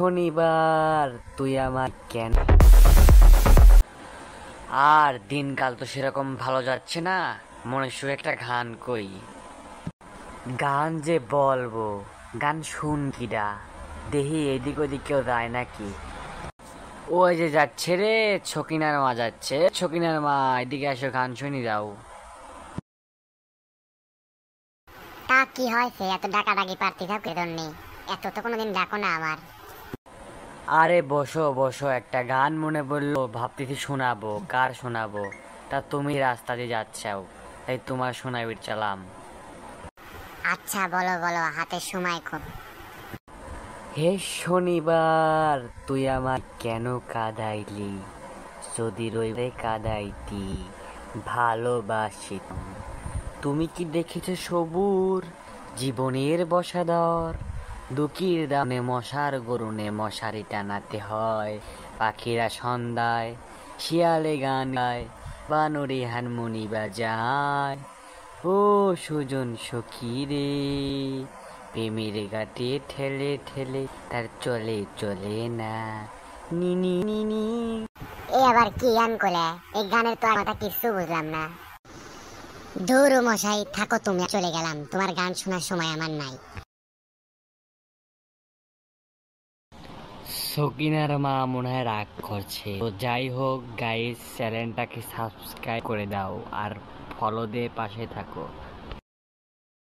শনিবার তুই আমার কেন? আর দিনকাল তো সেরকম ভালো যাচ্ছে না, মনে শুয়ে একটা গান কই। গান যে বলবো, গান শুন কিডা, দেহি এদিক ওদিক কেউ যায় নাকি? ওই যে যাচ্ছে রে, ছকিনার মা যাচ্ছে। ছকিনার মা, এদিকে এসো, গান শুনি যাও। তা কি হয়েছে এত ডাকাডাকি পারতি থাকো নেই? এত তো কোনোদিন ডাকো না আমার। আরে বসো বসো, একটা গান মনে পড়লো, ভাবতেছি শোনাবো। কার শোনাবো? তা তুমি রাস্তা দিয়ে যাচ্ছাও, তাই তোমার শোনাবি চালাম। আচ্ছা বলো বলো, হাতে সময় খুব। হে শনিবার, তুই আমার কেন কাঁদাইলি? যদি রইবে কাঁদাইতি, ভালোবাসি। তুমি কি দেখেছো সবুর জীবনের বসাদর? দুঃখীর দানে মশার গরুনে মশারি টানাতে হয়। পাখিরা সন্ধ্যায় শিয়ালে গান গায়, বানরে হারমোনি বাজায়। ও সুজন সখী রে, প্রেমের ঘাটে ঠেলে ঠেলে তার চলে চলে না। নিনি নিনি। এ আবার কি গান করলে? এই গানের তো কথা কিছু বুঝলাম না। দূর মশাই, থাকো, তুমি চলে গেলাম, তোমার গান শোনার সময় আমার নাই। সকিনার মা মনে হয় রাগ করছে। তো যাই হোক গাইস, চ্যানেলটাকে সাবস্ক্রাইব করে দাও আর ফলো দিয়ে পাশে থাকো।